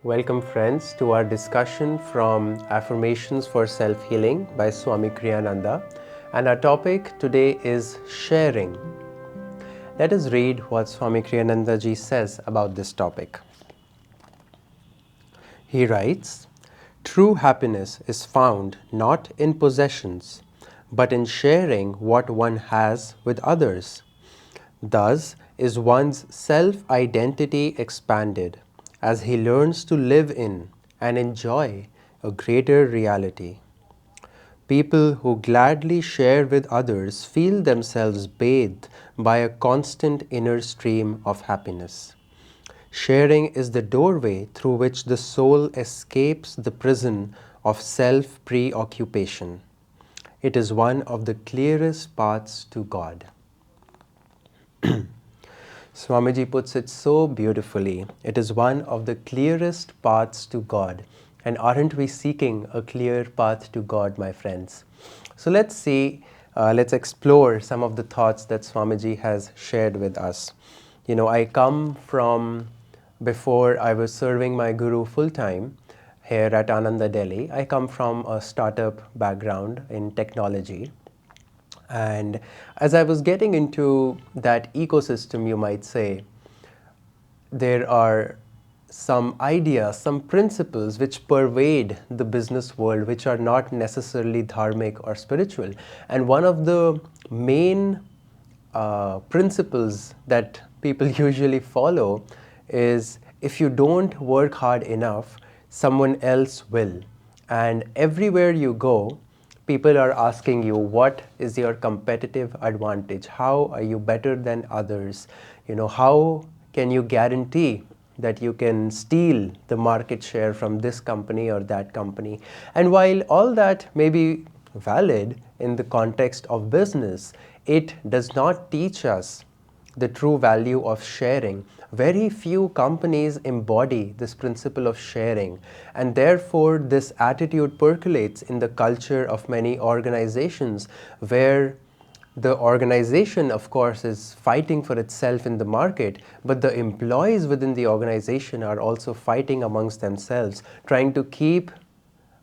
Welcome friends to our discussion from Affirmations for Self-Healing by Swami Kriyananda, and our topic today is sharing. Let us read what Swami Kriyananda ji says about this topic. He writes, "True happiness is found not in possessions, but in sharing what one has with others. Thus is one's self-identity expanded as he learns to live in and enjoy a greater reality. People who gladly share with others feel themselves bathed by a constant inner stream of happiness. Sharing is the doorway through which the soul escapes the prison of self-preoccupation. It is one of the clearest paths to God." Swamiji puts it so beautifully. It is one of the clearest paths to God. And aren't we seeking a clear path to God, my friends? So let's explore some of the thoughts that Swamiji has shared with us. I come from, before I was serving my Guru full-time here at Ananda Delhi, I come from a startup background in technology. And as I was getting into that ecosystem, you might say, there are some ideas, some principles which pervade the business world, which are not necessarily dharmic or spiritual. And one of the main principles that people usually follow is, if you don't work hard enough, someone else will. And everywhere you go, people are asking you, what is your competitive advantage? How are you better than others? How can you guarantee that you can steal the market share from this company or that company? And while all that may be valid in the context of business, it does not teach us the true value of sharing. Very few companies embody this principle of sharing, and therefore this attitude percolates in the culture of many organizations, where the organization, of course, is fighting for itself in the market, but the employees within the organization are also fighting amongst themselves, trying to keep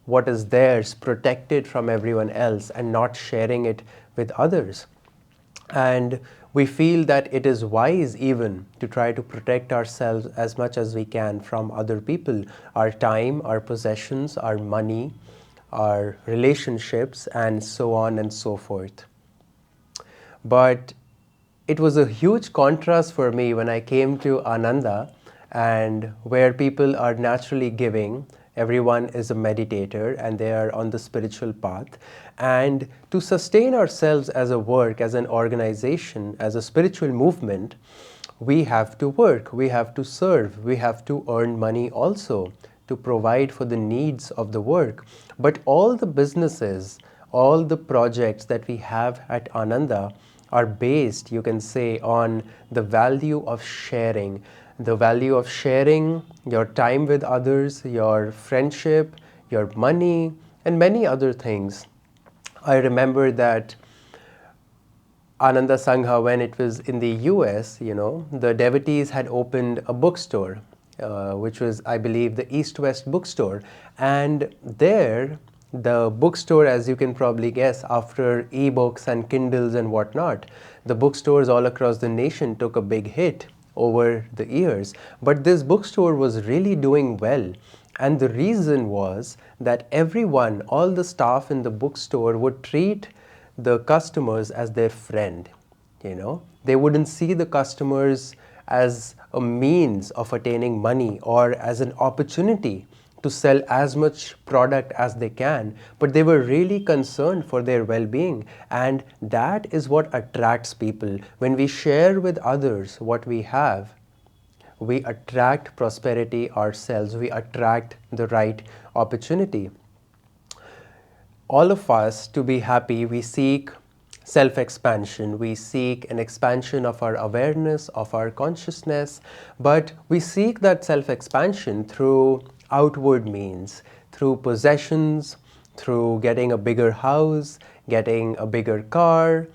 what is theirs protected from everyone else and not sharing it with others. And we feel that it is wise even to try to protect ourselves as much as we can from other people, our time, our possessions, our money, our relationships, and so on and so forth. But it was a huge contrast for me when I came to Ananda, and where people are naturally giving. Everyone is a meditator and they are on the spiritual path. And to sustain ourselves as a work, as an organization, as a spiritual movement, we have to work, we have to serve, we have to earn money also to provide for the needs of the work. But all the businesses, all the projects that we have at Ananda are based, you can say, on the value of sharing. The value of sharing your time with others, your friendship, your money, and many other things. I remember that Ananda Sangha, when it was in the US, the devotees had opened a bookstore, which was, I believe, the East-West bookstore. And there, the bookstore, as you can probably guess, after e-books and Kindles and whatnot, the bookstores all across the nation took a big hit over the years. But this bookstore was really doing well. And the reason was that everyone, all the staff in the bookstore, would treat the customers as their friend. They wouldn't see the customers as a means of attaining money or as an opportunity to sell as much product as they can, but they were really concerned for their well-being. And that is what attracts people. When we share with others what we have, we attract prosperity ourselves, we attract the right opportunity. All of us, to be happy, we seek self-expansion, we seek an expansion of our awareness, of our consciousness, but we seek that self-expansion through outward means, through possessions, through getting a bigger house, getting a bigger car,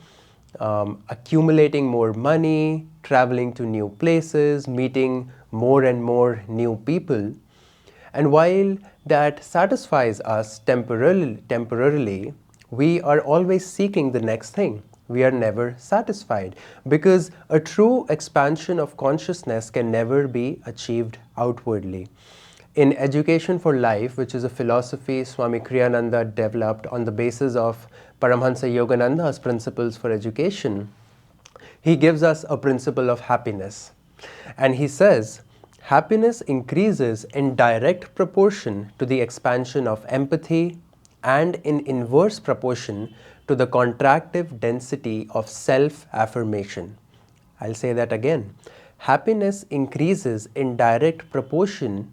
accumulating more money, traveling to new places, meeting more and more new people. And while that satisfies us temporarily, we are always seeking the next thing. We are never satisfied because a true expansion of consciousness can never be achieved outwardly. In Education for Life, which is a philosophy Swami Kriyananda developed on the basis of Paramhansa Yogananda's principles for education, he gives us a principle of happiness. And he says, happiness increases in direct proportion to the expansion of empathy and in inverse proportion to the contractive density of self-affirmation. I'll say that again. Happiness increases in direct proportion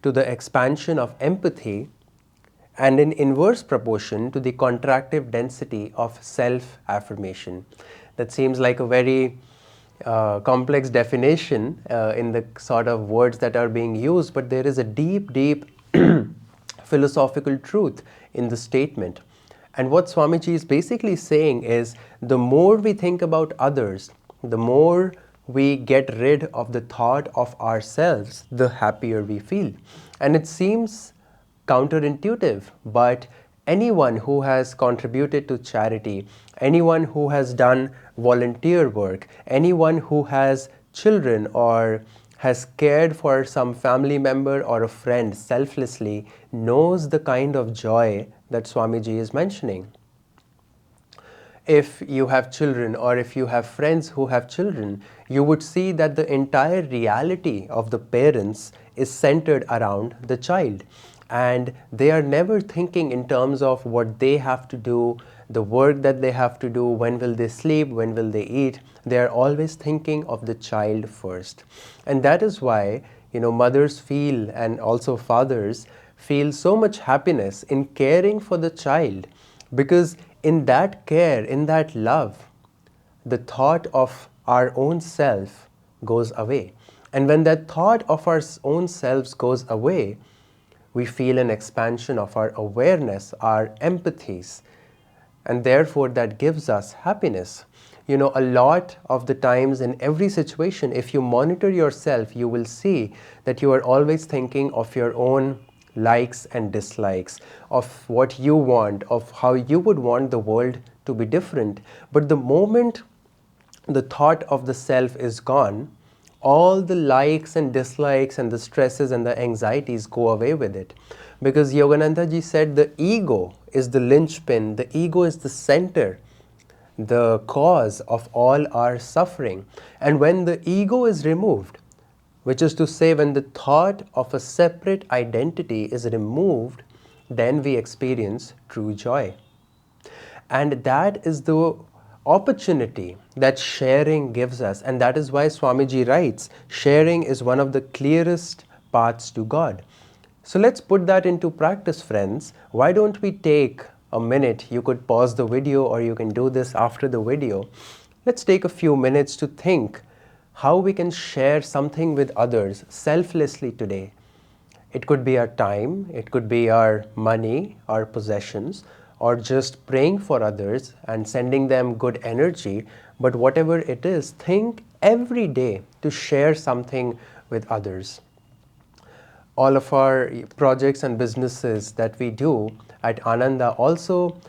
to the expansion of empathy and in inverse proportion to the contractive density of self-affirmation. That seems like a very complex definition in the sort of words that are being used, but there is a deep, deep philosophical truth in the statement. And what Swamiji is basically saying is, the more we think about others, the more we get rid of the thought of ourselves, the happier we feel. And it seems counterintuitive, but anyone who has contributed to charity, anyone who has done volunteer work, anyone who has children or has cared for some family member or a friend selflessly knows the kind of joy that Swamiji is mentioning. If you have children or if you have friends who have children, you would see that the entire reality of the parents is centered around the child. And they are never thinking in terms of what they have to do, the work that they have to do, when will they sleep, when will they eat. They are always thinking of the child first. And that is why, mothers feel, and also fathers feel so much happiness in caring for the child, because in that care, in that love, the thought of our own self goes away. And when that thought of our own selves goes away, we feel an expansion of our awareness, our empathies, and therefore that gives us happiness. A lot of the times in every situation, if you monitor yourself, you will see that you are always thinking of your own likes and dislikes, of what you want, of how you would want the world to be different. But the moment the thought of the self is gone, all the likes and dislikes and the stresses and the anxieties go away with it. Because Yogananda ji said the ego is the linchpin, the ego is the center, the cause of all our suffering. And when the ego is removed, which is to say when the thought of a separate identity is removed, then we experience true joy. And that is the opportunity that sharing gives us. And that is why Swamiji writes, sharing is one of the clearest paths to God. So let's put that into practice, friends. Why don't we take a minute? You could pause the video or you can do this after the video. Let's take a few minutes to think how we can share something with others selflessly today. It could be our time, it could be our money, our possessions, or just praying for others and sending them good energy. But whatever it is, think every day to share something with others. All of our projects and businesses that we do at Ananda also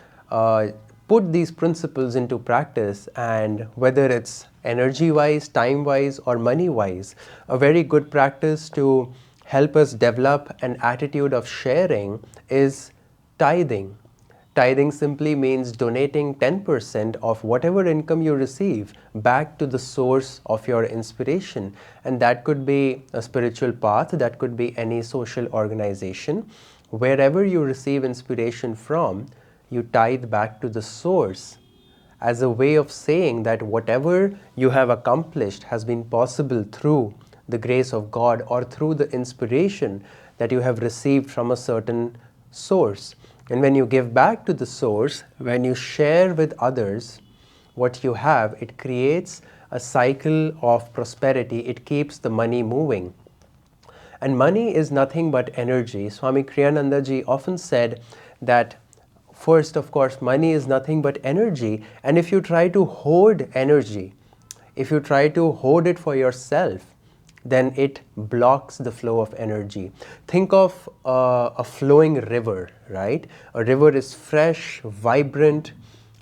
put these principles into practice, and whether it's energy-wise, time-wise, or money-wise, a very good practice to help us develop an attitude of sharing is tithing. Tithing simply means donating 10% of whatever income you receive back to the source of your inspiration. And that could be a spiritual path, that could be any social organization. Wherever you receive inspiration from, you tithe back to the source as a way of saying that whatever you have accomplished has been possible through the grace of God or through the inspiration that you have received from a certain source. And when you give back to the source, when you share with others what you have, it creates a cycle of prosperity. It keeps the money moving. And money is nothing but energy. Swami Kriyananda ji often said that first, of course, money is nothing but energy. And if you try to hoard energy, if you try to hoard it for yourself, then it blocks the flow of energy. Think of a flowing river, right? A river is fresh, vibrant,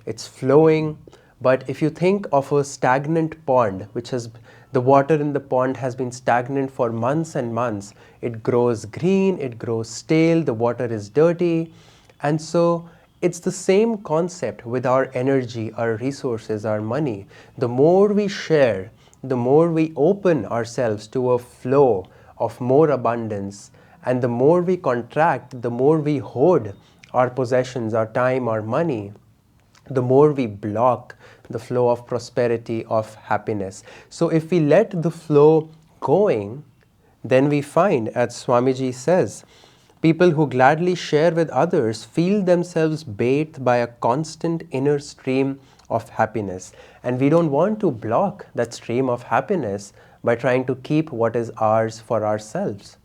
it's flowing. But if you think of a stagnant pond, which has the water in the pond has been stagnant for months and months, it grows green, it grows stale, the water is dirty. And so it's the same concept with our energy, our resources, our money. The more we share, the more we open ourselves to a flow of more abundance, and the more we contract, the more we hoard our possessions, our time, our money, the more we block the flow of prosperity, of happiness. So if we let the flow going, then we find, as Swamiji says, people who gladly share with others feel themselves bathed by a constant inner stream of happiness. And we don't want to block that stream of happiness by trying to keep what is ours for ourselves.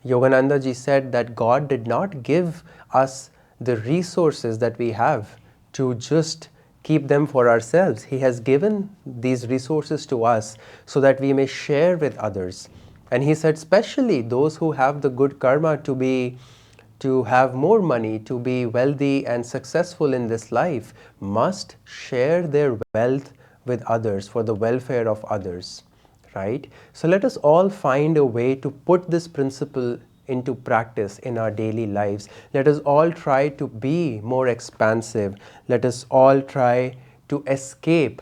Yogananda ji said that God did not give us the resources that we have to just keep them for ourselves. He has given these resources to us so that we may share with others. And he said, especially those who have the good karma to have more money, to be wealthy and successful in this life, must share their wealth with others for the welfare of others. Right? So let us all find a way to put this principle into practice in our daily lives. Let us all try to be more expansive. Let us all try to escape,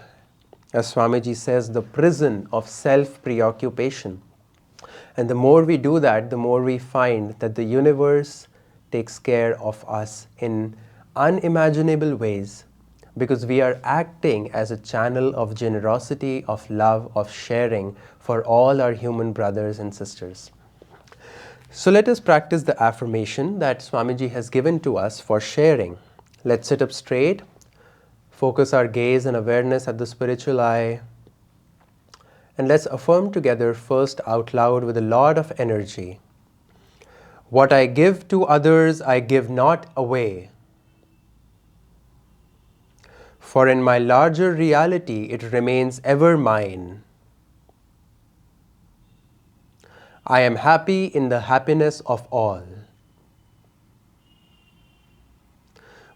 as Swamiji says, the prison of self-preoccupation. And the more we do that, the more we find that the universe takes care of us in unimaginable ways, because we are acting as a channel of generosity, of love, of sharing for all our human brothers and sisters. So let us practice the affirmation that Swamiji has given to us for sharing. Let's sit up straight, focus our gaze and awareness at the spiritual eye, and let's affirm together first out loud with a lot of energy. What I give to others, I give not away. For in my larger reality, it remains ever mine. I am happy in the happiness of all.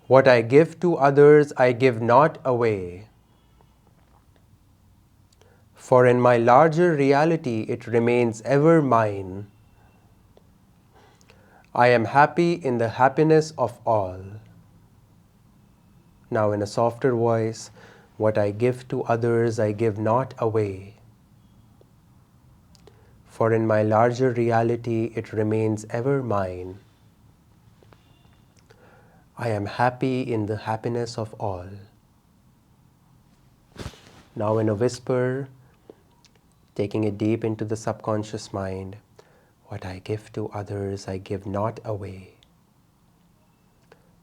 What I give to others, I give not away. For in my larger reality, it remains ever mine. I am happy in the happiness of all. Now in a softer voice, what I give to others, I give not away. For in my larger reality, it remains ever mine. I am happy in the happiness of all. Now in a whisper, taking it deep into the subconscious mind, what I give to others, I give not away.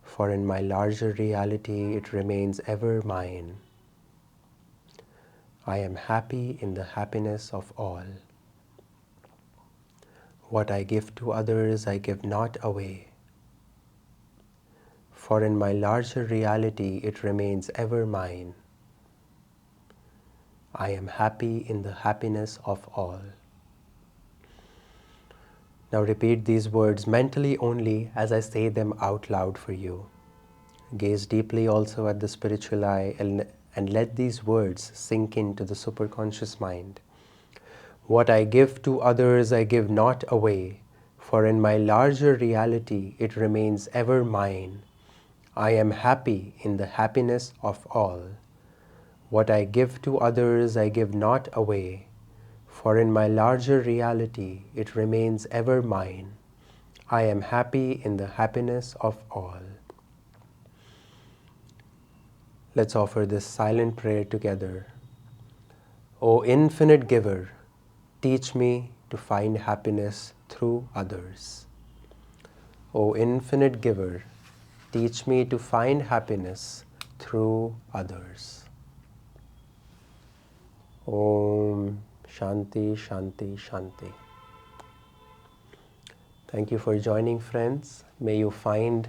For in my larger reality, it remains ever mine. I am happy in the happiness of all. What I give to others, I give not away. For in my larger reality, it remains ever mine. I am happy in the happiness of all. Now repeat these words mentally only as I say them out loud for you. Gaze deeply also at the spiritual eye and let these words sink into the superconscious mind. What I give to others, I give not away, for in my larger reality, it remains ever mine. I am happy in the happiness of all. What I give to others, I give not away, for in my larger reality, it remains ever mine. I am happy in the happiness of all. Let's offer this silent prayer together. O infinite giver, teach me to find happiness through others. O infinite giver, teach me to find happiness through others. Om Shanti, Shanti, Shanti. Thank you for joining, friends. May you find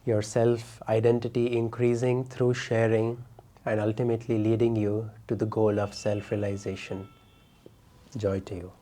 your self-identity increasing through sharing and ultimately leading you to the goal of self-realization. Joy to you.